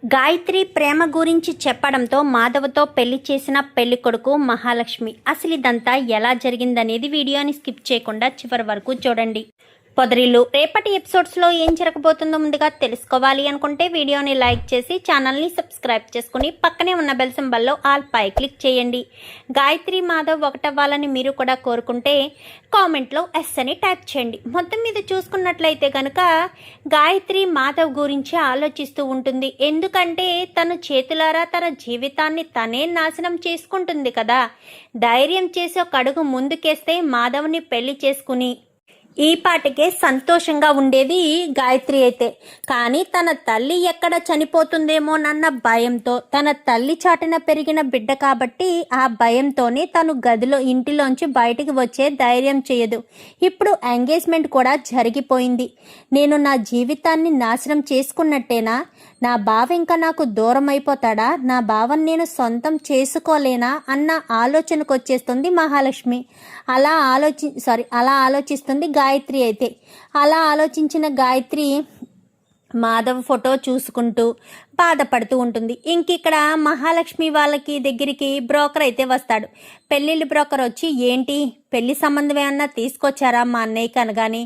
గాయత్రి ప్రేమ గురించి చెప్పడంతో మాధవ్తో పెళ్లి చేసిన పెళ్లికొడుకు మహాలక్ష్మి. అసలు ఇదంతా ఎలా జరిగిందనేది వీడియోని స్కిప్ చేయకుండా చివరి వరకు చూడండి. పొదరిల్లు రేపటి ఎపిసోడ్స్లో ఏం జరగబోతుందో ముందుగా తెలుసుకోవాలి అనుకుంటే వీడియోని లైక్ చేసి ఛానల్ని సబ్స్క్రైబ్ చేసుకుని పక్కనే ఉన్న బెల్ సింబల్లో ఆల్ పై క్లిక్ చేయండి. గాయత్రి మాధవ్ ఒకటవ్వాలని మీరు కూడా కోరుకుంటే కామెంట్లో ఎస్ అని టైప్ చేయండి. మొత్తం మీద చూసుకున్నట్లయితే కనుక గాయత్రి మాధవ్ గురించి ఆలోచిస్తూ ఉంటుంది. ఎందుకంటే తను చేతులారా తన జీవితాన్ని తనే నాశనం చేసుకుంటుంది కదా. ధైర్యం చేసి ఒక అడుగు ముందుకేస్తే మాధవ్ని పెళ్లి చేసుకుని ఈ పాటికే సంతోషంగా ఉండేది గాయత్రి అయితే. కానీ తన తల్లి ఎక్కడ చనిపోతుందేమోనన్న భయంతో, తన తల్లి చాటున పెరిగిన బిడ్డ కాబట్టి ఆ భయంతోనే తను ఇంటిలోంచి బయటికి వచ్చే ధైర్యం చేయదు. ఇప్పుడు ఎంగేజ్మెంట్ కూడా జరిగిపోయింది. నేను నా జీవితాన్ని నాశనం చేసుకున్నట్టేనా? నా బావ ఇంకా నాకు దూరం అయిపోతాడా? నా బావని నేను సొంతం చేసుకోలేనా అన్న ఆలోచనకు వచ్చేస్తుంది మహాలక్ష్మి. అలా ఆలోచిస్తుంది గాయత్రి అయితే. అలా ఆలోచించిన గాయత్రి మాధవ్ ఫోటో చూసుకుంటూ బాధపడుతూ ఉంటుంది. ఇక్కడ మహాలక్ష్మి వాళ్ళకి దగ్గరికి బ్రోకర్ అయితే వస్తాడు. పెళ్ళిళ్ళ బ్రోకర్ వచ్చి, ఏంటి పెళ్లి సంబంధం ఏమన్నా తీసుకొచ్చారా మా అన్నయ్యకి అనగానే,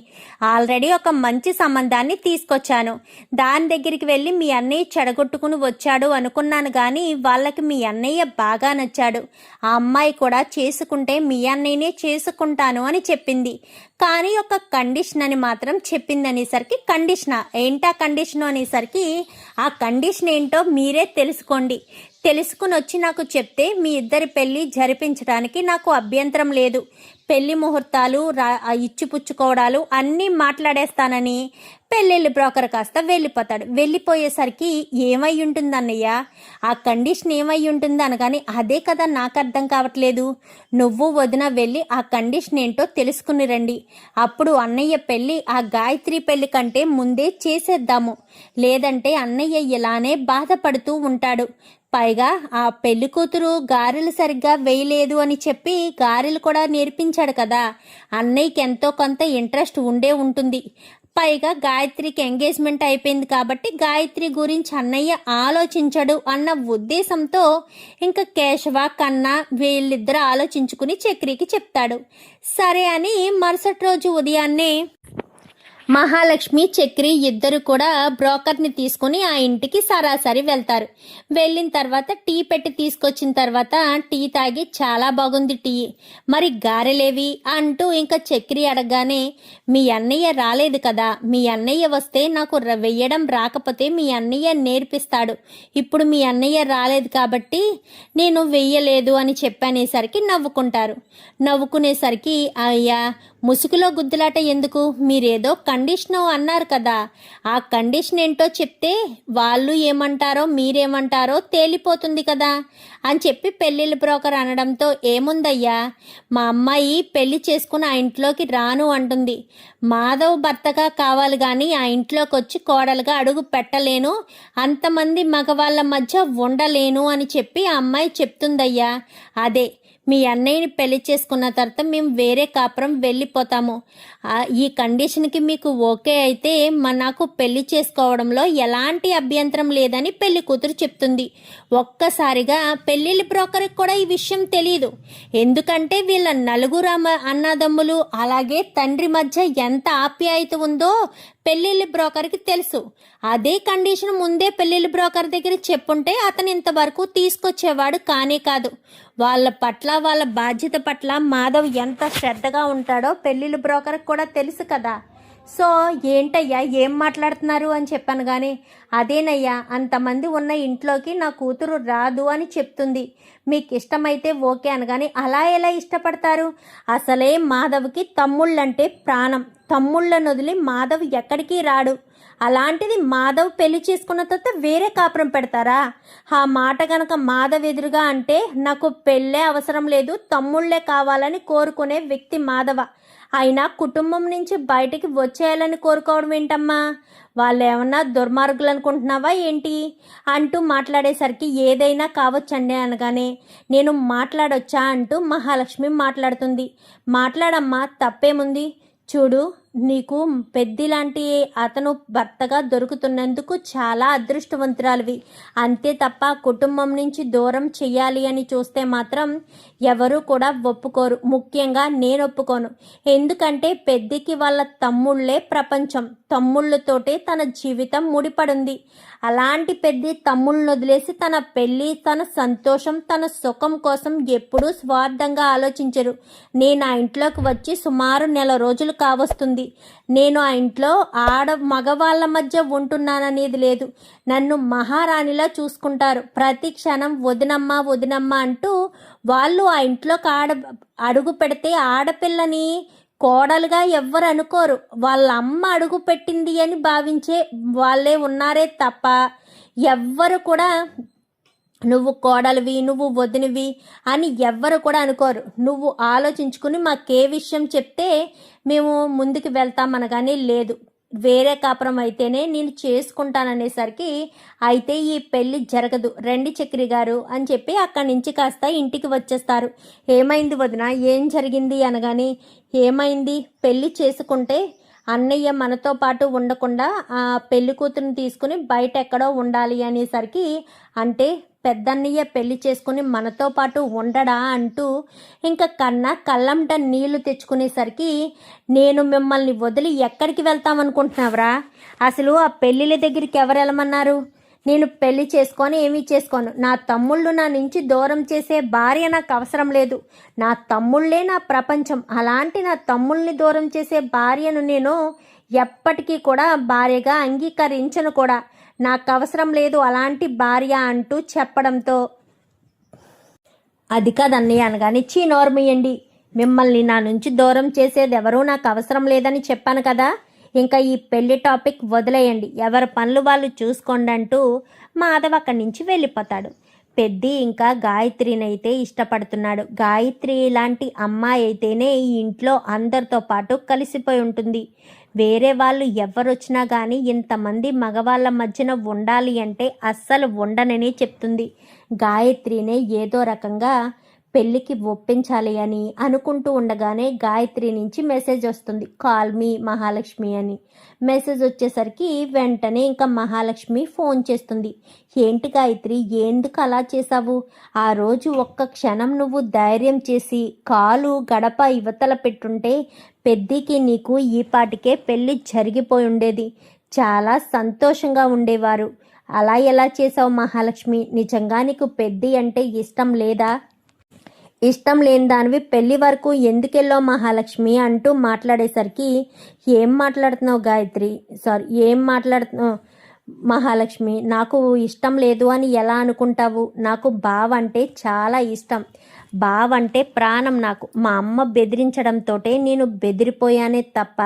ఆల్రెడీ ఒక మంచి సంబంధాన్ని తీసుకొచ్చాను, దాని దగ్గరికి వెళ్ళి మీ అన్నయ్య చెడగొట్టుకుని వచ్చాడు అనుకున్నాను, కానీ వాళ్ళకి మీ అన్నయ్య బాగా నచ్చాడు, ఆ అమ్మాయి కూడా చేసుకుంటే మీ అన్నయ్యనే చేసుకుంటాను అని చెప్పింది, కానీ ఒక కండిషన్ అని మాత్రం చెప్పింది అనేసరికి, కండిషనా ఏంటా కండిషను అనేసరికి, ఆ కండిషన్ ఏంటో మీరే తెలుసుకోండి, తెలుసుకుని వచ్చి నాకు చెప్తే మీ ఇద్దరి పెళ్లి జరిపించడానికి నాకు అభ్యంతరం లేదు, పెళ్లి ముహూర్తాలు ఇచ్చిపుచ్చుకోవడాలు అన్నీ మాట్లాడేస్తానని పెళ్ళిళ్ళ బ్రోకర్ కాస్త వెళ్ళిపోతాడు. వెళ్ళిపోయేసరికి ఏమై ఉంటుంది అన్నయ్య, ఆ కండిషన్ ఏమై ఉంటుంది అనగానే, అదే కదా నాకు అర్థం కావట్లేదు, నువ్వు వదిన వెళ్ళి ఆ కండిషన్ ఏంటో తెలుసుకుని రండి, అప్పుడు అన్నయ్య పెళ్ళి ఆ గాయత్రి పెళ్లి కంటే ముందే చేసేద్దాము, లేదంటే అన్నయ్య ఇలానే బాధపడుతూ ఉంటాడు, పైగా ఆ పెళ్లి కూతురు గారెలు సరిగ్గా వేయలేదు అని చెప్పి గారెలు కూడా నేర్పించాడు కదా, అన్నయ్యకి ఎంతో కొంత ఇంట్రెస్ట్ ఉండే ఉంటుంది, పైగా గాయత్రికి ఎంగేజ్మెంట్ అయిపోయింది కాబట్టి గాయత్రి గురించి అన్నయ్య ఆలోచించడు అన్న ఉద్దేశంతో ఇంకా కేశవ కన్నా వీళ్ళిద్దరూ ఆలోచించుకుని చక్రికి చెప్తాడు. సరే అని మరుసటి రోజు ఉదయాన్నే మహాలక్ష్మి చక్రి ఇద్దరు కూడా బ్రోకర్ని తీసుకుని ఆ ఇంటికి సరాసరి వెళ్తారు. వెళ్ళిన తర్వాత టీ పెట్టి తీసుకొచ్చిన తర్వాత టీ తాగి, చాలా బాగుంది టీ, మరి గారెలేవి అంటూ ఇంకా చక్రి అడగగానే, మీ అన్నయ్య రాలేదు కదా, మీ అన్నయ్య వస్తే నాకు వెయ్యడం రాకపోతే మీ అన్నయ్య నేర్పిస్తాడు, ఇప్పుడు మీ అన్నయ్య రాలేదు కాబట్టి నేను వెయ్యలేదు అని చెప్పనేసరికి నవ్వుకుంటారు. నవ్వుకునేసరికి, అయ్యా ముసుగులో గుద్దులాట ఎందుకు, మీరేదో కండిషన్ అన్నారు కదా, ఆ కండిషన్ ఏంటో చెప్తే వాళ్ళు ఏమంటారో మీరేమంటారో తేలిపోతుంది కదా అని చెప్పి పెళ్ళిళ్ళ బ్రోకర్ అనడంతో, ఏముందయ్యా మా అమ్మాయి పెళ్లి చేసుకుని ఆ ఇంట్లోకి రాను అంటుంది, మాధవ్ భర్తగా కావాలి కానీ ఆ ఇంట్లోకి వచ్చి కోడలుగా అడుగు పెట్టలేను, అంతమంది మగవాళ్ళ మధ్య ఉండలేను అని చెప్పి ఆ అమ్మాయి చెప్తుందయ్యా, అదే మీ అన్నయ్యని పెళ్లి చేసుకున్న తర్వాత మేము వేరే కాపురం వెళ్ళిపోతాము, ఈ కండిషన్కి మీకు ఓకే అయితే నాకు పెళ్లి చేసుకోవడంలో ఎలాంటి అభ్యంతరం లేదని పెళ్లి కూతురు చెప్తుంది. ఒక్కసారిగా పెళ్ళిళ్ళ బ్రోకర్కి కూడా ఈ విషయం తెలియదు. ఎందుకంటే వీళ్ళ నలుగురు అన్నదమ్ములు అలాగే తండ్రి మధ్య ఎంత ఆప్యాయత ఉందో పెళ్ళిళ్ళ బ్రోకర్కి తెలుసు. అదే కండిషన్ ముందే పెళ్ళిళ్ళ బ్రోకర్ దగ్గర చెప్పుంటే అతను ఇంతవరకు తీసుకొచ్చేవాడు కానే కాదు. వాళ్ళ పట్ల, వాళ్ళ బాధ్యత పట్ల మాధవ్ ఎంత శ్రద్ధగా ఉంటాడో పెళ్ళిళ్ళ బ్రోకర్కి కూడా తెలుసు కదా. సో ఏంటయ్యా ఏం మాట్లాడుతున్నారు అని చెప్పాను, కానీ అదేనయ్యా అంతమంది ఉన్న ఇంట్లోకి నా కూతురు రాదు అని చెప్తుంది, మీకు ఇష్టమైతే ఓకే అనగానే, అలా ఎలా ఇష్టపడతారు, అసలే మాధవ్కి తమ్ముళ్ళంటే ప్రాణం, తమ్ముళ్ళను వదిలి మాధవ్ ఎక్కడికి రాడు, అలాంటిది మాధవ్ పెళ్లి చేసుకున్న తర్వాత వేరే కాపురం పెడతారా, ఆ మాట కనుక మాధవ్ ఎదురుగా అంటే నాకు పెళ్ళే అవసరం లేదు, తమ్ముళ్లే కావాలని కోరుకునే వ్యక్తి మాధవ, అయినా కుటుంబం నుంచి బయటికి వచ్చేయాలని కోరుకోవడం ఏంటమ్మా, వాళ్ళు ఏమన్నా దుర్మార్గులు అనుకుంటున్నావా ఏంటి అంటూ మాట్లాడేసరికి, ఏదైనా కావచ్చండి అనగానే, నేను మాట్లాడొచ్చా అంటూ మహాలక్ష్మి మాట్లాడుతుంది. మాట్లాడమ్మా తప్పేముంది, చూడు నీకు పెద్ది లాంటి అతను భర్తగా దొరుకుతున్నందుకు చాలా అదృష్టవంతురాలివి. అంతే తప్ప కుటుంబం నుంచి దూరం చెయ్యాలి అని చూస్తే మాత్రం ఎవరూ కూడా ఒప్పుకోరు. ముఖ్యంగా నేను ఒప్పుకోను. ఎందుకంటే పెద్దికి వాళ్ళ తమ్ముళ్ళే ప్రపంచం. తమ్ముళ్ళతోటే తన జీవితం ముడిపడింది. అలాంటి పెద్ది తమ్ముళ్ళను వదిలేసి తన పెళ్ళి, తన సంతోషం, తన సుఖం కోసం ఎప్పుడూ స్వార్థంగా ఆలోచించరు. నేను ఆ ఇంట్లోకి వచ్చి సుమారు నెల రోజులు కావస్తుంది. నేను ఆ ఇంట్లో మగవాళ్ళ మధ్య ఉంటున్నాననేది లేదు. నన్ను మహారాణిలా చూసుకుంటారు. ప్రతి క్షణం వదినమ్మ వదినమ్మ అంటూ వాళ్ళు ఆ ఇంట్లోకి అడుగు పెడితే ఆడపిల్లని కోడలుగా ఎవ్వరు అనుకోరు. వాళ్ళ అమ్మ అడుగు పెట్టింది అని భావించే వాళ్ళే ఉన్నారే తప్ప ఎవ్వరు కూడా నువ్వు కోడలివి, నువ్వు వదినవి అని ఎవ్వరు కూడా అనుకోరు. నువ్వు ఆలోచించుకుని మాకే విషయం చెప్తే మేము ముందుకు వెళ్తామనగానే లేదు, వేరే కాపురం అయితేనే నేను చేసుకుంటాననేసరికి అయితే ఈ పెళ్ళి జరగదు, రండి చక్రి గారు అని చెప్పి అక్కడి నుంచి కాస్త ఇంటికి వచ్చేస్తారు. ఏమైంది వదిన, ఏం జరిగింది అనగానే, ఏమైంది, పెళ్ళి చేసుకుంటే అన్నయ్య మనతో పాటు ఉండకుండా ఆ పెళ్లి కూతురుని తీసుకుని బయట ఎక్కడో ఉండాలి అనేసరికి, అంటే పెద్దన్నయ్య పెళ్లి చేసుకుని మనతో పాటు ఉండడా అంటూ ఇంకా కళ్ళంట నీళ్లు తెచ్చుకునేసరికి, నేను మిమ్మల్ని వదిలి ఎక్కడికి వెళ్తామనుకుంటున్నావురా? అసలు ఆ పెళ్ళిళ్ళ దగ్గరికి ఎవరు వెళ్ళమన్నారు? నేను పెళ్లి చేసుకొని ఏమీ చేసుకోను. నా తమ్ముళ్ళు నా నుంచి దూరం చేసే భార్య నాకు అవసరం లేదు. నా తమ్ముళ్ళే నా ప్రపంచం. అలాంటి నా తమ్ముళ్ళని దూరం చేసే భార్యను నేను ఎప్పటికీ కూడా భార్యగా అంగీకరించను కూడా. నాకు అవసరం లేదు అలాంటి భార్య అంటూ చెప్పడంతో, అది కాదన్నయ్య అనగానే, నోర్మయ్యండి, మిమ్మల్ని నా నుంచి దూరం చేసేది ఎవరూ నాకు అవసరం లేదని చెప్పాను కదా, ఇంకా ఈ పెళ్లి టాపిక్ వదిలేయండి, ఎవరి పనులు వాళ్ళు చూసుకోండి అంటూ మాధవ్ అక్కడి నుంచి వెళ్ళిపోతాడు. పెద్ది ఇంకా గాయత్రినైతే ఇష్టపడుతున్నాడు. గాయత్రి లాంటి అమ్మాయి అయితేనే ఈ ఇంట్లో అందరితో పాటు కలిసిపోయి ఉంటుంది. వేరే వాళ్ళు ఎవరొచ్చినా కానీ ఇంతమంది మగవాళ్ళ మధ్యన ఉండాలి అంటే అస్సలు ఉండనని చెప్తుంది. గాయత్రినే ఏదో రకంగా పెళ్ళికి ఒప్పించాలి అని అనుకుంటూ ఉండగానే గాయత్రి నుంచి మెసేజ్ వస్తుంది, కాల్ మీ మహాలక్ష్మి అని. మెసేజ్ వచ్చేసరికి వెంటనే ఇంకా మహాలక్ష్మి ఫోన్ చేస్తుంది. ఏంటి గాయత్రి, ఎందుకు అలా చేశావు? ఆ రోజు ఒక్క క్షణం నువ్వు ధైర్యం చేసి కాలు గడప ఇవతల పెట్టుంటే పెద్దికి నీకు ఈ పాటికే పెళ్ళి జరిగిపోయి ఉండేది. చాలా సంతోషంగా ఉండేవారు. అలా ఎలా చేసావు మహాలక్ష్మి? నిజంగా నీకు పెద్ది అంటే ఇష్టం లేదా? ఇష్టం లేని దానివి పెళ్లి వరకు ఎందుకెళ్ళావు మహాలక్ష్మి అంటూ మాట్లాడేసరికి, ఏం మాట్లాడుతున్నావు గాయత్రి, ఏం మాట్లాడుతున్నావు మహాలక్ష్మి, నాకు ఇష్టం లేదు అని ఎలా అనుకుంటావు? నాకు బావ అంటే చాలా ఇష్టం. బావ అంటే ప్రాణం నాకు. మా అమ్మ బెదిరించడంతో నేను బెదిరిపోయానే తప్ప,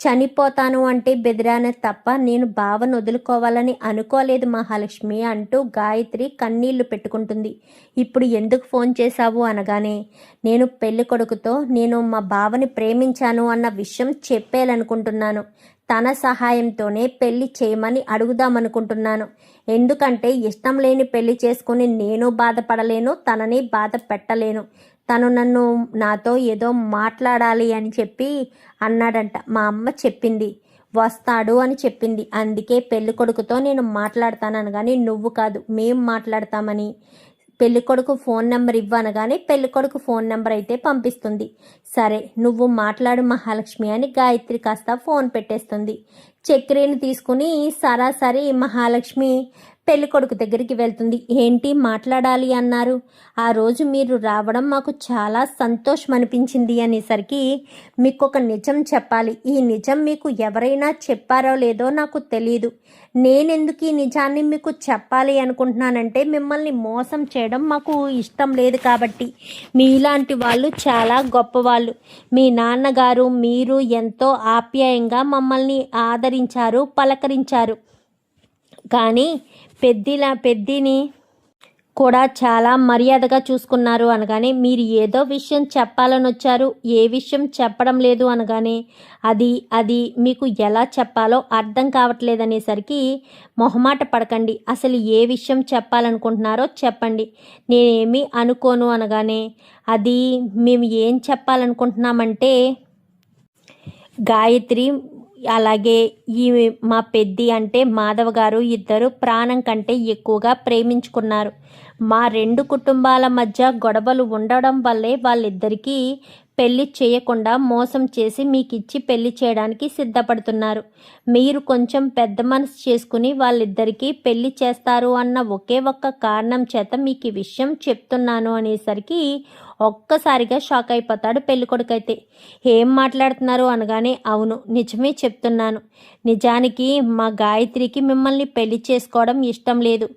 చనిపోతాను అంటే బెదిరానే తప్ప నేను బావను వదులుకోవాలని అనుకోలేదు మహాలక్ష్మి అంటూ గాయత్రి కన్నీళ్లు పెట్టుకుంటుంది. ఇప్పుడు ఎందుకు ఫోన్ చేశావు అనగానే, నేను పెళ్లి కొడుకుతో నేను మా బావని ప్రేమించాను అన్న విషయం చెప్పేయాలనుకుంటున్నాను. తన సహాయంతోనే పెళ్లి చేయమని అడుగుదామనుకుంటున్నాను. ఎందుకంటే ఇష్టం లేని పెళ్లి చేసుకుని నేను బాధపడలేను, తనని బాధ పెట్టలేను. తను నాతో ఏదో మాట్లాడాలి అని చెప్పి అన్నాడంట. మా అమ్మ చెప్పింది, వస్తాడు అని చెప్పింది. అందుకే పెళ్లి కొడుకుతో నేను మాట్లాడతానని కానీ నువ్వు కాదు, మేం మాట్లాడతామని. పెళ్ళికొడుకు ఫోన్ నెంబర్ ఇవ్వనగానే పెళ్ళికొడుకు ఫోన్ నెంబర్ అయితే పంపిస్తుంది. సరే నువ్వు మాట్లాడు మహాలక్ష్మి అని గాయత్రి కాస్త ఫోన్ పెట్టేస్తుంది. చక్రిని తీసుకుని సరాసరి మహాలక్ష్మి పెళ్ళికొడుకు దగ్గరికి వెళ్తుంది. ఏంటి మాట్లాడాలి అన్నారు? ఆ రోజు మీరు రావడం మాకు చాలా సంతోషం అనిపించింది అనేసరికి, మీకు ఒక నిజం చెప్పాలి. ఈ నిజం మీకు ఎవరైనా చెప్పారో లేదో నాకు తెలియదు. నేనెందుకు ఈ నిజాన్ని మీకు చెప్పాలి అనుకుంటున్నానంటే, మిమ్మల్ని మోసం చేయడం మాకు ఇష్టం లేదు కాబట్టి. మీలాంటి వాళ్ళు చాలా గొప్పవాళ్ళు. మీ నాన్నగారు మీరు ఎంతో ఆప్యాయంగా మమ్మల్ని ఆదరించారు, పలకరించారు. కానీ పెద్దిని కూడా చాలా మర్యాదగా చూసుకున్నారు అనగానే, మీరు ఏదో విషయం చెప్పాలని వచ్చారు, ఏ విషయం చెప్పడం లేదు అనగానే, అది మీకు ఎలా చెప్పాలో అర్థం కావట్లేదనేసరికి, మొహమాట పడకండి, అసలు ఏ విషయం చెప్పాలనుకుంటున్నారో చెప్పండి, నేనేమీ అనుకోను అనగానే, అది మేము ఏం చెప్పాలనుకుంటున్నామంటే, గాయత్రి అలాగే ఈ మా పెద్ది అంటే మాధవ్ గారు ఇద్దరు ప్రాణం కంటే ఎక్కువగా ప్రేమించుకున్నారు. మా రెండు కుటుంబాల మధ్య గొడవలు ఉండడం వల్లే వాళ్ళిద్దరికీ పెళ్లి చేయకుండా మోసం చేసి మీకు ఇచ్చి పెళ్లి చేయడానికి సిద్ధపడుతున్నారు. మీరు కొంచెం పెద్ద మనసు చేసుకుని వాళ్ళిద్దరికీ పెళ్లి చేస్తారు అన్న ఒకే ఒక్క కారణం చేత మీకు ఈ విషయం చెప్తున్నాను అనేసరికి ఒక్కసారిగా షాక్ అయిపోతాడు పెళ్ళికొడుకైతే. ఏం మాట్లాడుతున్నారు అనగానే, అవును నిజమే చెప్తున్నాను. నిజానికి మా గాయత్రికి మిమ్మల్ని పెళ్లి చేసుకోవడం ఇష్టం లేదు.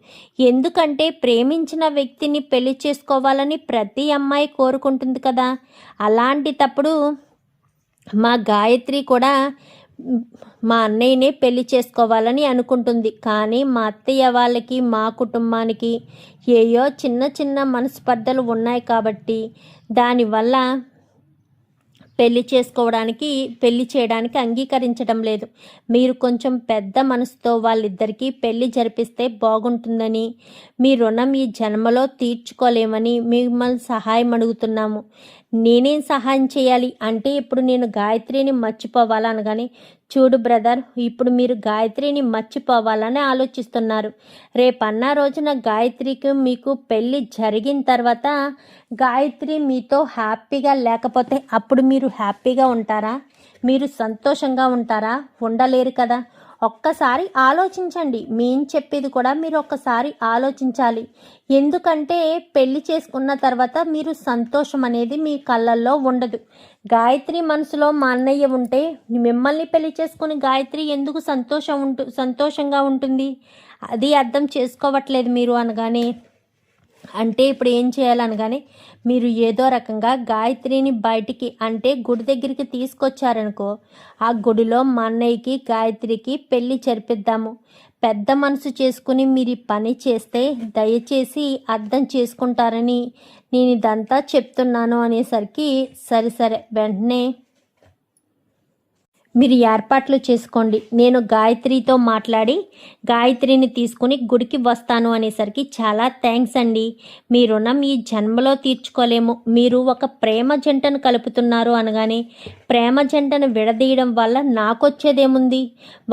ఎందుకంటే ప్రేమించిన వ్యక్తిని పెళ్లి చేసుకోవాలని ప్రతి అమ్మాయి కోరుకుంటుంది కదా. అలాంటి తప్పుడు మా గాయత్రి కూడా మా అన్నయ్యనే పెళ్లి చేసుకోవాలని అనుకుంటుంది. కానీ మా అత్తయ్య వాళ్ళకి మా కుటుంబానికి ఏయో చిన్న చిన్న మనస్పర్ధలు ఉన్నాయి కాబట్టి దానివల్ల పెళ్లి చేయడానికి అంగీకరించడం లేదు. మీరు కొంచెం పెద్ద మనసుతో వాళ్ళిద్దరికీ పెళ్లి జరిపిస్తే బాగుంటుందని, మీ రుణం ఈ జన్మలో తీర్చుకోలేమని మిమ్మల్ని సహాయం అడుగుతున్నాము. నేనేం సహాయం చేయాలి అంటే, ఇప్పుడు నేను గాయత్రిని మర్చిపోవాలనగానే, చూడు బ్రదర్, ఇప్పుడు మీరు గాయత్రిని మర్చిపోవాలని ఆలోచిస్తున్నారు. రేపన్న రోజున గాయత్రికి మీకు పెళ్ళి జరిగిన తర్వాత గాయత్రి మీతో హ్యాపీగా లేకపోతే అప్పుడు మీరు హ్యాపీగా ఉంటారా? మీరు సంతోషంగా ఉంటారా? ఉండలేరు కదా. ఒక్కసారి ఆలోచించండి. మేము చెప్పేది కూడా మీరు ఒక్కసారి ఆలోచించాలి. ఎందుకంటే పెళ్లి చేసుకున్న తర్వాత మీరు సంతోషం అనేది మీ కళ్ళల్లో ఉండదు. గాయత్రి మనసులో మా అన్నయ్య ఉంటే మిమ్మల్ని పెళ్లి చేసుకుని గాయత్రి ఎందుకు సంతోషంగా ఉంటుంది? అది అర్థం చేసుకోవట్లేదు మీరు అనగానే, అంటే ఇప్పుడు ఏం చేయాలనగానే, మీరు ఏదో రకంగా గాయత్రిని బయటికి అంటే గుడి దగ్గరికి తీసుకొచ్చారనుకో, ఆ గుడిలో మా అన్నయ్యకి గాయత్రికి పెళ్ళి జరిపిద్దాము. పెద్ద మనసు చేసుకుని మీరు పని చేస్తే దయచేసి అర్థం చేసుకుంటారని నేను ఇదంతా చెప్తున్నాను అనేసరికి, సరే వెంటనే మీరు ఏర్పాట్లు చేసుకోండి, నేను గాయత్రితో మాట్లాడి గాయత్రిని తీసుకుని గుడికి వస్తాను అనేసరికి, చాలా థ్యాంక్స్ అండి, మీ రుణం ఈ జన్మలో తీర్చుకోలేము. మీరు ఒక ప్రేమ జంటను కలుపుతున్నారు అనగానే, ప్రేమ జంటను విడదీయడం వల్ల నాకొచ్చేదేముంది?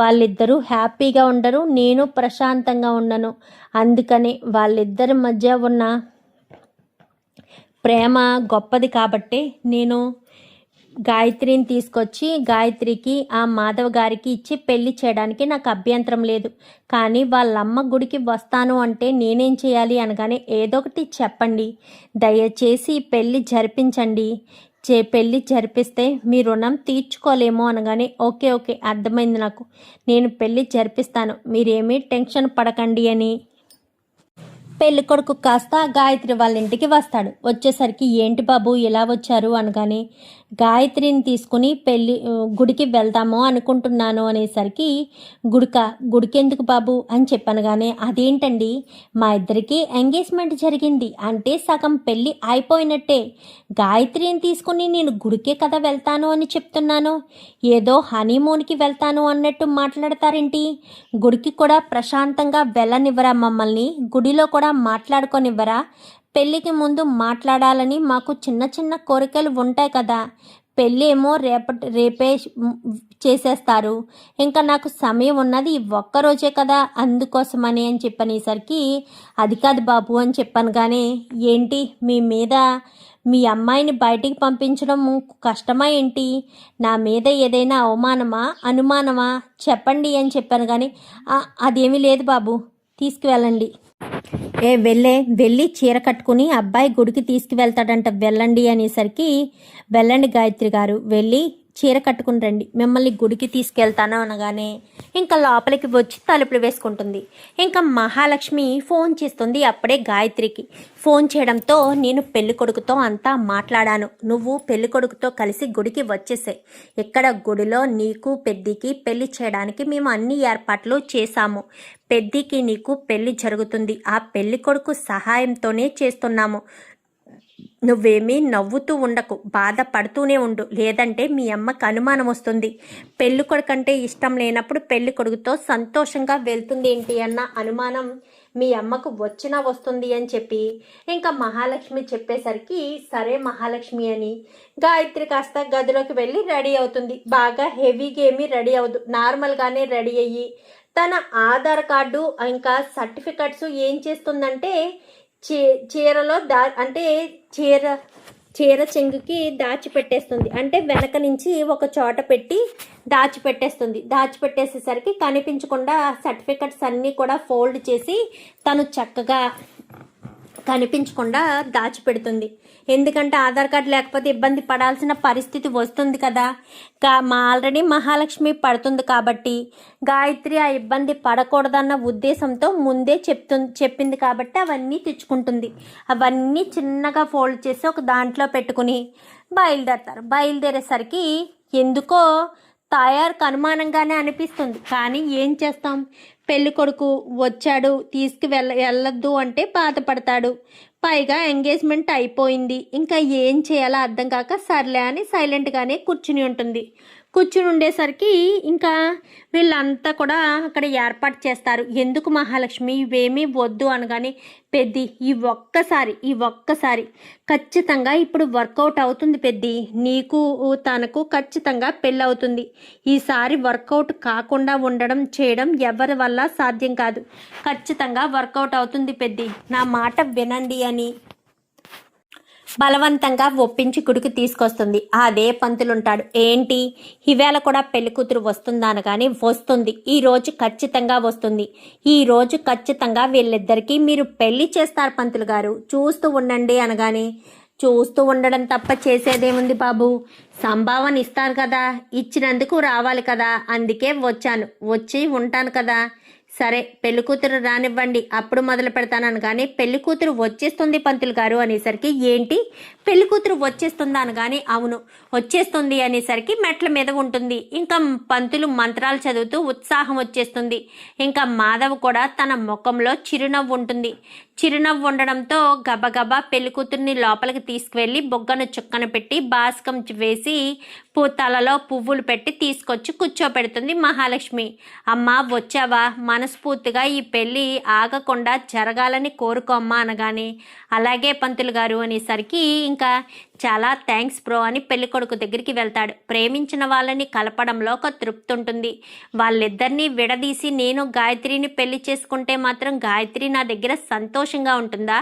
వాళ్ళిద్దరూ హ్యాపీగా ఉండరు, నేను ప్రశాంతంగా ఉండను. అందుకనే వాళ్ళిద్దరి మధ్య ఉన్న ప్రేమ గొప్పది కాబట్టే నేను గాయత్రిని తీసుకొచ్చి గాయత్రికి ఆ మాధవ్ గారికి ఇచ్చి పెళ్లి చేయడానికి నాకు అభ్యంతరం లేదు. కానీ వాళ్ళమ్మ గుడికి వస్తాను అంటే నేనేం చేయాలి అనగానే, ఏదో ఒకటి చెప్పండి, దయచేసి పెళ్లి జరిపించండి, పెళ్లి జరిపిస్తే మీ రుణం తీర్చుకోలేమో అనగానే, ఓకే అర్థమైంది నాకు, నేను పెళ్లి జరిపిస్తాను, మీరేమీ టెన్షన్ పడకండి అని పెళ్లి కొడుకు కాస్త గాయత్రి వాళ్ళ ఇంటికి వస్తాడు. వచ్చేసరికి, ఏంటి బాబు ఇలా వచ్చారు అనగానే, గాయత్రిని తీసుకుని గుడికి వెళ్దాము అనుకుంటున్నాను అనేసరికి, గుడికి ఎందుకు బాబు అని చెప్పనగానే, అదేంటండి, మా ఇద్దరికి ఎంగేజ్మెంట్ జరిగింది అంటే సగం పెళ్ళి అయిపోయినట్టే. గాయత్రిని తీసుకుని నేను గుడికే కదా వెళ్తాను అని చెప్తున్నాను. ఏదో హనీమూన్కి వెళ్తాను అన్నట్టు మాట్లాడతారేంటి? గుడికి కూడా ప్రశాంతంగా వెళ్ళనివ్వరా మమ్మల్ని? గుడిలో కూడా మాట్లాడుకోనివ్వరా? పెళ్ళికి ముందు మాట్లాడాలని మాకు చిన్న చిన్న కోరికలు ఉంటాయి కదా. పెళ్ళి ఏమో రేపే చేసేస్తారు. ఇంకా నాకు సమయం ఉన్నది ఒక్కరోజే కదా, అందుకోసమని అని చెప్పనేసరికి, అది కాదు బాబు అని చెప్పాను. కానీ ఏంటి మీ మీద మీ అమ్మాయిని బయటికి పంపించడం కష్టమా ఏంటి? నా మీద ఏదైనా అవమానమా అనుమానమా చెప్పండి అని చెప్పాను. కానీ అదేమీ లేదు బాబు, తీసుకువెళ్ళండి. వెళ్ళి చీర కట్టుకుని అబ్బాయి గుడికి తీసుకువెళ్తాడంట, వెళ్ళండి అనేసరికి, వెళ్ళండి గాయత్రి గారు, వెళ్ళి చీర కట్టుకుని రండి, మిమ్మల్ని గుడికి తీసుకెళ్తాను అనగానే ఇంకా లోపలికి వచ్చి తలుపులు వేసుకుంటుంది. ఇంకా మహాలక్ష్మి ఫోన్ చేస్తుంది అప్పుడే గాయత్రికి. ఫోన్ చేయడంతో, నేను పెళ్ళికొడుకుతో అంతా మాట్లాడాను, నువ్వు పెళ్ళికొడుకుతో కలిసి గుడికి వచ్చేసాయి. ఇక్కడ గుడిలో నీకు పెద్దికి పెళ్లి చేయడానికి మేము అన్ని ఏర్పాట్లు చేశాము. పెద్దికి నీకు పెళ్లి జరుగుతుంది, ఆ పెళ్ళికొడుకు సహాయంతోనే చేస్తున్నాము. నువ్వేమీ నవ్వుతూ ఉండకు, బాధపడుతూనే ఉండు, లేదంటే మీ అమ్మకు అనుమానం వస్తుంది. పెళ్ళికొడుకంటే ఇష్టం లేనప్పుడు పెళ్ళికొడుకుతో సంతోషంగా వెళ్తుంది ఏంటి అన్న అనుమానం మీ అమ్మకు వచ్చినా వస్తుంది అని చెప్పి ఇంకా మహాలక్ష్మి చెప్పేసరికి సరే మహాలక్ష్మి అని గాయత్రి కాస్త గదిలోకి వెళ్ళి రెడీ అవుతుంది. బాగా హెవీగా ఏమీ రెడీ అవ్వదు, నార్మల్గానే రెడీ అయ్యి తన ఆధార్ కార్డు ఇంకా సర్టిఫికెట్స్ ఏం చేస్తుందంటే చీరలో అంటే చీర చెంగుకి దాచిపెట్టేస్తుంది. అంటే వెనక నుంచి ఒక చోట పెట్టి దాచిపెట్టేసేసరికి కనిపించకుండా సర్టిఫికెట్స్ అన్నీ కూడా ఫోల్డ్ చేసి తను చక్కగా కనిపించకుండా దాచిపెడుతుంది. ఎందుకంటే ఆధార్ కార్డు లేకపోతే ఇబ్బంది పడాల్సిన పరిస్థితి వస్తుంది కదా. ఆల్రెడీ మహాలక్ష్మి పడుతుంది కాబట్టి గాయత్రి ఆ ఇబ్బంది పడకూడదన్న ఉద్దేశంతో ముందే చెప్పింది కాబట్టి అవన్నీ తెచ్చుకుంటుంది. అవన్నీ చిన్నగా ఫోల్డ్ చేసి ఒక దాంట్లో పెట్టుకుని బయలుదేరతారు. బయలుదేరేసరికి ఎందుకో తాయారుకు అనుమానంగానే అనిపిస్తుంది. కానీ ఏం చేస్తాం, పెళ్లి కొడుకు వచ్చాడు వెళ్ళొద్దు అంటే బాధపడతాడు. పైగా ఎంగేజ్మెంట్ అయిపోయింది, ఇంకా ఏం చేయాలో అర్థం కాక సర్లే అని సైలెంట్గానే కూర్చుని ఉంటుంది. కూర్చుని ఉండేసరికి ఇంకా వీళ్ళంతా కూడా అక్కడ ఏర్పాటు చేస్తారు. ఎందుకు మహాలక్ష్మి ఇవేమీ వద్దు అనగానే పెద్ది ఈ ఒక్కసారి ఖచ్చితంగా ఇప్పుడు వర్కౌట్ అవుతుంది పెద్ది, నీకు తనకు ఖచ్చితంగా పెళ్ళి అవుతుంది. ఈసారి వర్కౌట్ కాకుండా చేయడం ఎవరి వల్ల సాధ్యం కాదు. ఖచ్చితంగా వర్కౌట్ అవుతుంది పెద్ది, నా మాట వినండి అని బలవంతంగా ఒప్పించి గుడికి తీసుకొస్తుంది. అదే పంతులుంటాడు. ఏంటి ఇవేళ కూడా పెళ్లి కూతురు వస్తుందా అనగానే వస్తుంది, ఈరోజు ఖచ్చితంగా వస్తుంది, ఈరోజు ఖచ్చితంగా వీళ్ళిద్దరికీ మీరు పెళ్లి చేస్తారు పంతులు గారు, చూస్తూ ఉండండి అనగానే చూస్తూ ఉండడం తప్ప చేసేదేముంది బాబు, సంభావన ఇస్తారు కదా, ఇచ్చినందుకు రావాలి కదా, అందుకే వచ్చి ఉంటాను కదా. సరే పెళ్లి కూతురు రానివ్వండి అప్పుడు మొదలు పెడతానని కానీ పెళ్లి కూతురు వచ్చేస్తుంది పంతులు గారు అనేసరికి ఏంటి పెళ్లి కూతురు వచ్చేస్తుందా అనగానే అవును వచ్చేస్తుంది అనేసరికి మెట్ల మీద ఉంటుంది. ఇంకా పంతులు మంత్రాలు చదువుతూ ఉత్సాహం వచ్చేస్తుంది. ఇంకా మాధవ్ కూడా తన ముఖంలో చిరునవ్వు ఉంటుంది. చిరునవ్వు ఉండడంతో గబగబా పెళ్లి కూతుర్ని లోపలికి తీసుకువెళ్ళి బొగ్గను చుక్కన పెట్టి బాస్కం వేసి తలలో పువ్వులు పెట్టి తీసుకొచ్చి కూర్చోపెడుతుంది మహాలక్ష్మి. అమ్మా వచ్చావా, మనస్ఫూర్తిగా ఈ పెళ్ళి ఆగకుండా జరగాలని కోరుకోమ్మా అనగానే అలాగే పంతులు గారు అనేసరికి ఇంకా చాలా థ్యాంక్స్ బ్రో అని పెళ్ళికొడుకు దగ్గరికి వెళ్తాడు. ప్రేమించిన వాళ్ళని కలపడంలో ఒక తృప్తి ఉంటుంది. వాళ్ళిద్దరినీ విడదీసి నేను గాయత్రిని పెళ్లి చేసుకుంటే మాత్రం గాయత్రి నా దగ్గర సంతోషంగా ఉంటుందా?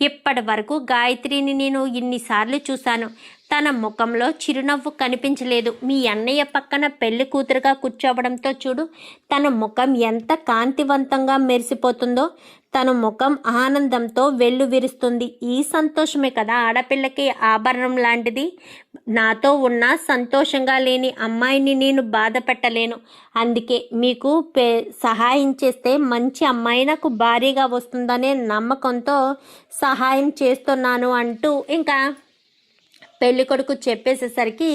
ఇప్పటి వరకు గాయత్రిని నేను ఇన్నిసార్లు చూశాను, తన ముఖంలో చిరునవ్వు కనిపించలేదు. మీ అన్నయ్య పక్కన పెళ్లి కూతురుగా కూర్చోవడంతో చూడు తన ముఖం ఎంత కాంతివంతంగా మెరిసిపోతుందో, తన ముఖం ఆనందంతో వెల్లువిరుస్తుంది. ఈ సంతోషమే కదా ఆడపిల్లకి ఆభరణం లాంటిది. నాతో ఉన్న సంతోషంగా లేని అమ్మాయిని నేను బాధ పెట్టలేను. అందుకే మీకు సహాయం చేస్తే మంచి అమ్మాయి నాకు భారీగా వస్తుందనే నమ్మకంతో సహాయం చేస్తున్నాను అంటూ ఇంకా పెళ్లి కొడుకు చెప్పేసేసరికి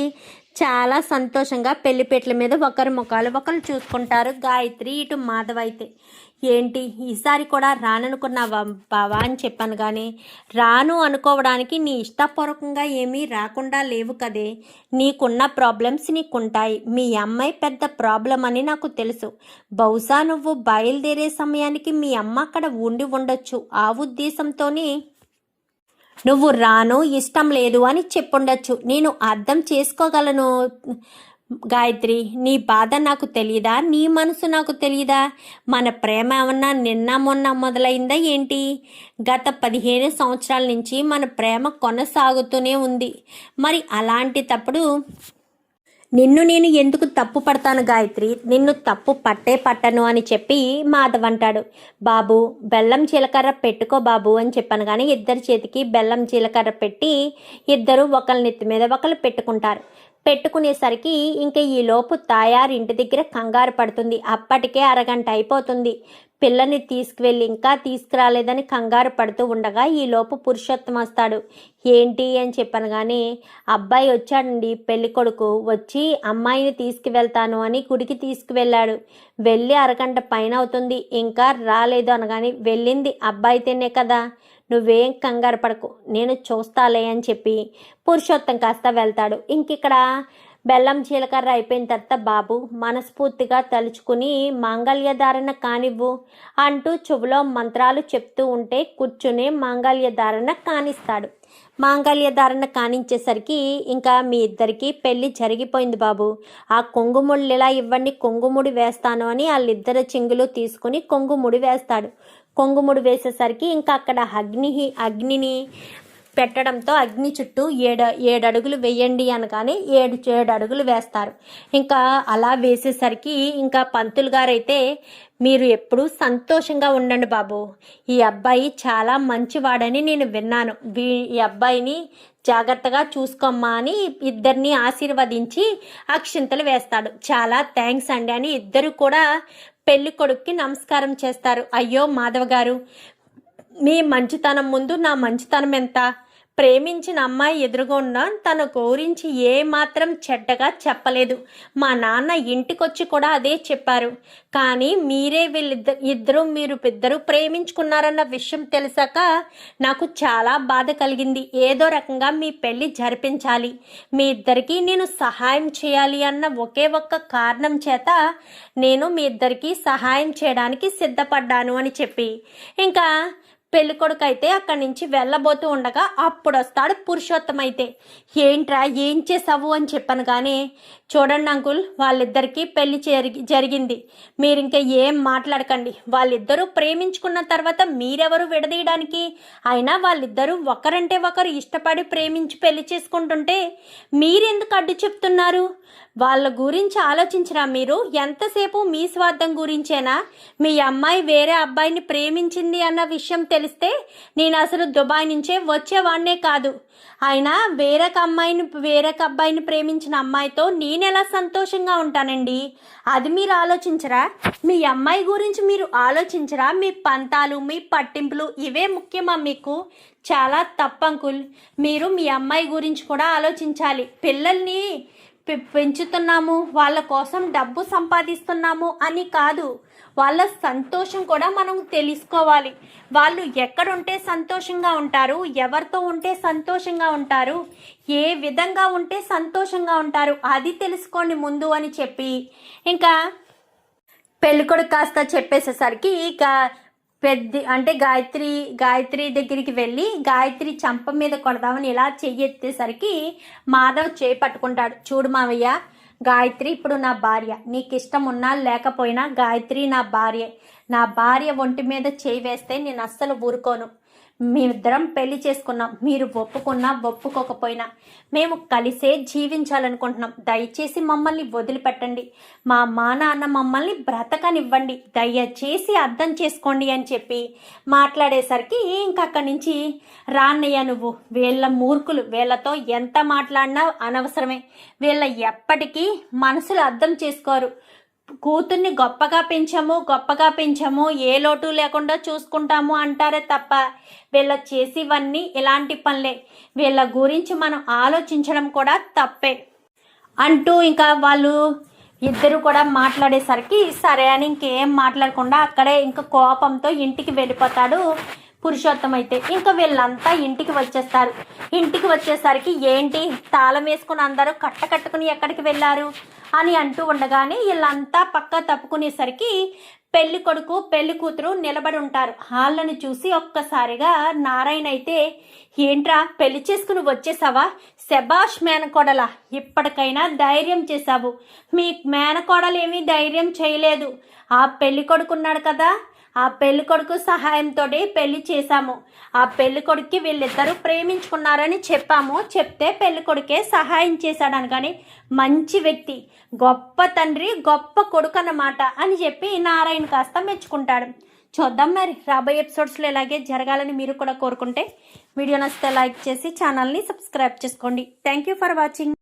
చాలా సంతోషంగా పెళ్లిపేటల మీద ఒకరి ముఖాలు ఒకరు చూసుకుంటారు. గాయత్రి ఇటు మాధవ్ అయితే ఏంటి ఈసారి కూడా రాననుకున్నావా బావా అని చెప్పాను, కానీ రాను అనుకోవడానికి నీ ఇష్టపూర్వకంగా ఏమీ రాకుండా లేవు కదే, నీకున్న ప్రాబ్లమ్స్ నీకుంటాయి. మీ అమ్మాయి పెద్ద ప్రాబ్లం అని నాకు తెలుసు. బహుశా నువ్వు బయలుదేరే సమయానికి మీ అమ్మ అక్కడ ఉండి ఉండొచ్చు. ఆ ఉద్దేశంతోనే నువ్వు రాను ఇష్టం లేదు అని చెప్పుండొచ్చు. నేను అర్థం చేసుకోగలను గాయత్రి, నీ బాధ నాకు తెలియదా, నీ మనసు నాకు తెలియదా? మన ప్రేమ ఏమన్నా నిన్న మొన్న మొదలైందా ఏంటి? గత 15 సంవత్సరాల నుంచి మన ప్రేమ కొనసాగుతూనే ఉంది. మరి అలాంటి తప్పుడు నిన్ను నేను ఎందుకు తప్పు పడతాను గాయత్రి, నిన్ను తప్పు పట్టను అని చెప్పి మాధవ్ అంటాడు. బాబు బెల్లం జీలకర్ర పెట్టుకో బాబు అని చెప్పాను, కానీ ఇద్దరి చేతికి బెల్లం జీలకర్ర పెట్టి ఇద్దరు ఒకళ్ళ నెత్తి మీద ఒకళ్ళు పెట్టుకుంటారు. పెట్టుకునేసరికి ఇంకా ఈలోపు తాయారు ఇంటి దగ్గర కంగారు పడుతుంది. అప్పటికే అరగంట అయిపోతుంది. పిల్లని తీసుకువెళ్ళి ఇంకా తీసుకురాలేదని కంగారు పడుతూ ఉండగా ఈలోపు పురుషోత్తం వస్తాడు. ఏంటి అని చెప్పాను, కానీ అబ్బాయి వచ్చాడండి, పెళ్లి కొడుకు వచ్చి అమ్మాయిని తీసుకువెళ్తాను అని గుడికి తీసుకువెళ్ళాడు. వెళ్ళి అరగంట పైన అవుతుంది, ఇంకా రాలేదు అనగాని వెళ్ళింది అబ్బాయితేనే కదా, నువ్వేం కంగారు పడకు, నేను చూస్తాలే అని చెప్పి పురుషోత్తం కాస్త వెళ్తాడు. ఇంకిక్కడ బెల్లం జీలకర్ర అయిపోయిన తర్వాత బాబు మనస్ఫూర్తిగా తలుచుకుని మాంగళ్య ధారణ కానివ్వు అంటూ చెవులో మంత్రాలు చెప్తూ ఉంటే కూర్చుని మాంగళ్య ధారణ కానిస్తాడు. మాంగళ్య ధారణ కానించేసరికి ఇంకా మీ ఇద్దరికి పెళ్లి జరిగిపోయింది బాబు. ఆ కొంగుముళ్ళు ఇలా ఇవ్వండి, కొంగుముడి వేస్తాను అని వాళ్ళిద్దరు చెంగులు తీసుకుని కొంగుముడి వేస్తాడు. కొంగుముడి వేసేసరికి ఇంకా అక్కడ అగ్నిని పెట్టడంతో అగ్ని చుట్టూ ఏడు అడుగులు వేయండి అనగానే ఏడు అడుగులు వేస్తారు. ఇంకా అలా వేసేసరికి ఇంకా పంతులు గారైతే మీరు ఎప్పుడూ సంతోషంగా ఉండండి బాబు, ఈ అబ్బాయి చాలా మంచివాడని నేను విన్నాను, ఈ అబ్బాయిని జాగ్రత్తగా చూసుకోమ్మా అని ఇద్దరిని ఆశీర్వదించి అక్షింతలు వేస్తాడు. చాలా థ్యాంక్స్ అండి అని ఇద్దరు కూడా పెళ్లి కొడుక్కి నమస్కారం చేస్తారు. అయ్యో మాధవ గారు, మీ మంచితనం ముందు నా మంచితనం ఎంత? ప్రేమించిన అమ్మాయి ఎదురుగా ఉన్న తన గురించి ఏ మాత్రం చెడ్డగా చెప్పలేదు. మా నాన్న ఇంటికొచ్చి కూడా అదే చెప్పారు. కానీ మీరే మీరు ఇద్దరు ప్రేమించుకున్నారన్న విషయం తెలిసాక నాకు చాలా బాధ కలిగింది. ఏదో రకంగా మీ పెళ్లి జరిపించాలి, మీ ఇద్దరికి నేను సహాయం చేయాలి అన్న ఒకే ఒక్క కారణం చేత నేను మీ ఇద్దరికి సహాయం చేయడానికి సిద్ధపడ్డాను అని చెప్పి ఇంకా పెళ్ళికొడుకు అయితే అక్కడి నుంచి వెళ్ళబోతూ ఉండగా అప్పుడు వస్తాడు పురుషోత్తం. అయితే ఏంట్రా ఏం చేసావు అని చెప్పాను. కానీ చూడండి అంకుల్, వాళ్ళిద్దరికీ పెళ్లి జరిగింది, మీరు ఇంకా ఏం మాట్లాడకండి. వాళ్ళిద్దరూ ప్రేమించుకున్న తర్వాత మీరెవరు విడదీయడానికి? అయినా వాళ్ళిద్దరూ ఒకరంటే ఒకరు ఇష్టపడి ప్రేమించి పెళ్లి చేసుకుంటుంటే మీరెందుకు అడ్డు చెప్తున్నారు? వాళ్ళ గురించి ఆలోచించరా మీరు? ఎంతసేపు మీ స్వార్థం గురించేనా? మీ అమ్మాయి వేరే అబ్బాయిని ప్రేమించింది అన్న విషయం తెలిస్తే నేను అసలు దుబాయ్ నుంచే వచ్చేవాడినే కాదు. అయినా వేరొక అబ్బాయిని ప్రేమించిన అమ్మాయితో నేనెలా సంతోషంగా ఉంటానండి? అది మీరు ఆలోచించరా? మీ అమ్మాయి గురించి మీరు ఆలోచించరా? మీ పంతాలు, మీ పట్టింపులు ఇవే ముఖ్యమా మీకు? చాలా తప్పు అంకుల్. మీరు మీ అమ్మాయి గురించి కూడా ఆలోచించాలి. పిల్లల్ని పెంచుతున్నాము, వాళ్ళ కోసం డబ్బు సంపాదిస్తున్నాము అని కాదు, వాళ్ళ సంతోషం కూడా మనం తెలుసుకోవాలి. వాళ్ళు ఎక్కడుంటే సంతోషంగా ఉంటారు, ఎవరితో ఉంటే సంతోషంగా ఉంటారు, ఏ విధంగా ఉంటే సంతోషంగా ఉంటారు, అది తెలుసుకోండి ముందు అని చెప్పి ఇంకా పెళ్ళికొడుకు కాస్త చెప్పేసేసరికి ఇక గాయత్రి దగ్గరికి వెళ్ళి గాయత్రి చంప మీద కొడదామని ఇలా చెయ్యెత్తేసరికి మాధవ్ చేయి పట్టుకుంటాడు. చూడు మావయ్య, గాయత్రి ఇప్పుడు నా భార్య, నీకు ఇష్టం ఉన్నా లేకపోయినా గాయత్రి నా భార్య ఒంటి మీద చేయి వేస్తే నేను అస్సలు ఊరుకోను. మేమిద్దరం పెళ్లి చేసుకున్నాం, మీరు ఒప్పుకున్నా ఒప్పుకోకపోయినా మేము కలిసే జీవించాలనుకుంటున్నాం. దయచేసి మమ్మల్ని వదిలిపెట్టండి, మా నాన్న మమ్మల్ని బ్రతకనివ్వండి, దయచేసి అర్థం చేసుకోండి అని చెప్పి మాట్లాడేసరికి ఇంకక్కడి నుంచి రాన్నయ్య, నువ్వు వీళ్ళ మూర్ఖులు, వీళ్ళతో ఎంత మాట్లాడినా అనవసరమే, వీళ్ళ ఎప్పటికీ మనసులు అర్థం చేసుకోరు. కూతుర్ని గొప్పగా పెంచాము, ఏ లోటు లేకుండా చూసుకుంటాము అంటారే తప్ప వీళ్ళ చేసేవన్నీ ఇలాంటి పనులే, వీళ్ళ గురించి మనం ఆలోచించడం కూడా తప్పే అంటూ ఇంకా వాళ్ళు ఇద్దరు కూడా మాట్లాడేసరికి సరే అని ఇంకేం మాట్లాడకుండా అక్కడే ఇంకా కోపంతో ఇంటికి వెళ్ళిపోతాడు పురుషోత్తం. అయితే ఇంకా వీళ్ళంతా ఇంటికి వచ్చేస్తారు. ఇంటికి వచ్చేసరికి ఏంటి తాళం వేసుకుని అందరూ కట్టుకుని ఎక్కడికి వెళ్ళారు అని అంటూ ఉండగానే వీళ్ళంతా పక్క తప్పుకునేసరికి పెళ్లి కొడుకు పెళ్లి కూతురు నిలబడి ఉంటారు. వాళ్ళని చూసి ఒక్కసారిగా నారాయణ అయితే ఏంట్రా పెళ్లి చేసుకుని వచ్చేసావా? శబాష్ మేనకోడలా, ఇప్పటికైనా ధైర్యం చేశావు. మీ మేనకోడలేమీ ధైర్యం చేయలేదు. ఆ పెళ్లి కొడుకున్నాడు కదా, ఆ పెళ్లి కొడుకు సహాయంతో పెళ్లి చేశాము. ఆ పెళ్లి కొడుక్కి వీళ్ళిద్దరూ ప్రేమించుకున్నారని చెప్తే పెళ్లి కొడుకే సహాయం చేశాడని, కానీ మంచి వ్యక్తి, గొప్ప తండ్రి, గొప్ప కొడుకు అన్నమాట అని చెప్పి నారాయణ కాస్త మెచ్చుకుంటాడు. చూద్దాం మరి రాబోయే ఎపిసోడ్స్లో ఇలాగే జరగాలని మీరు కూడా కోరుకుంటే వీడియో నచ్చితే లైక్ చేసి ఛానల్ని సబ్స్క్రైబ్ చేసుకోండి. Thank you for watching.